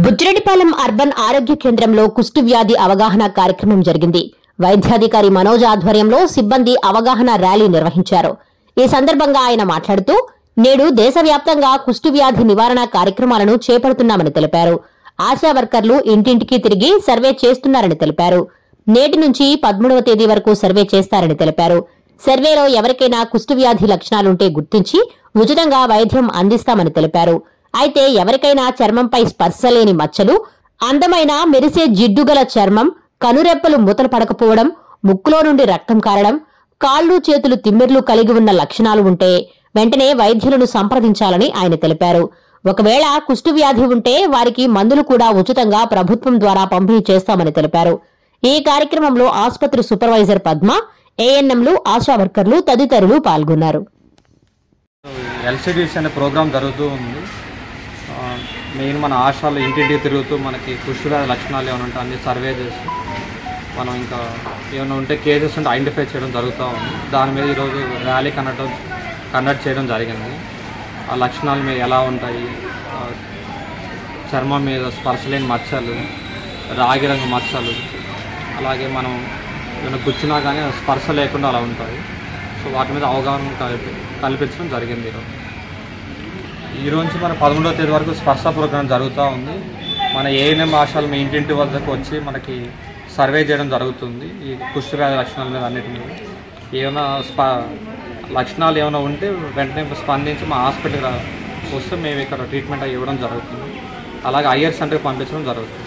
Buchireddypalem urban ఆరోగ్య కేంద్రంలో కుష్టు వ్యాధి అవగాహన కార్యక్రమం జరిగింది. వైద్యాధికారి మనోజ్ ఆధ్వర్యంలో సిబ్బంది అవగాహన ర్యాలీ నిర్వహించారు. ఈ సందర్భంగా ఆయన మాట్లాడుతూ నేడు దేశవ్యాప్తంగా కుష్టు వ్యాధి నివారణ కార్యక్రమాలను చేపడుతున్నామని తెలిపారు. ఆశా వర్కర్లు ఇంటింటికి తిరిగి సర్వే చేస్తున్నారని తెలిపారు. నేటి నుంచి 13వ తేదీ వరకు సర్వే చేస్తారని తెలిపారు. సర్వేలో ఎవరికైనా కుష్టు వ్యాధి లక్షణాలుంటే గుర్తించి ఉచితంగా వైద్యం అందిస్తామని తెలిపారు. అయితే ఎవరికైనా చర్మంపై స్పర్శలేని మచ్చలు, అందమైన మెరిసే జిడ్డుగల చర్మం, కనురెప్పలు మూతలు పడకపోవడం, ముక్కులో నుండి రక్తం కారడం, కాళ్లు చేతులు తిమ్మిర్లు కలిగి ఉన్న లక్షణాలు ఉంటే వెంటనే వైద్యులను సంప్రదించాలని ఆయన తెలిపారు. ఒకవేళ కుష్టు వ్యాధి ఉంటే వారికి మందులు కూడా ఉచితంగా ప్రభుత్వం ద్వారా పంపిణీ చేస్తామని తెలిపారు. ఈ కార్యక్రమంలో ఆసుపత్రి సూపర్వైజర్ పద్మ, ఏఎన్ఎంలు, ఆశా వర్కర్లు తదితరులు పాల్గొన్నారు. ఎల్సిడిసి అనే ప్రోగ్రాం జరుగుతూ ఉంది. మెయిన్ మన ఆశాలు ఇంటింటికి తిరుగుతూ మనకి కుష్టు వ్యాధి లక్షణాలు ఏమైనా ఉంటే అన్ని సర్వే చేసి మనం ఇంకా ఏమైనా ఉంటే కేసెస్ ఉంటే ఐడెంటిఫై చేయడం జరుగుతూ ఉంది. దాని మీద ఈరోజు ర్యాలీ కండక్ట్ చేయడం జరిగింది. ఆ లక్షణాలు మీద ఎలా ఉంటాయి, చర్మం మీద స్పర్శలేని మచ్చలు, రాగి రంగు మచ్చలు, అలాగే మనం ఏమైనా గుచ్చినా కానీ స్పర్శ లేకుండా అలా ఉంటాయి. సో వాటి మీద అవగాహన కల్పించడం జరిగింది. ఈరోజు నుంచి మన 11వ తేదీ వరకు స్పర్శ ప్రోగ్రాం జరుగుతూ ఉంది. మన ఏఎన్ఎం ఆశాలు మీ ఇంటింటి వద్దకు వచ్చి మనకి సర్వే చేయడం జరుగుతుంది. ఈ కుష్టు వ్యాధి లక్షణాల మీద అన్నిటి మీద ఏమైనా లక్షణాలు ఏమైనా ఉంటే వెంటనే స్పందించి మా హాస్పిటల్ వస్తే మేము ఇక్కడ ట్రీట్మెంట్ ఇవ్వడం జరుగుతుంది. అలాగే ఐఆర్ సెంటర్కి పంపించడం జరుగుతుంది.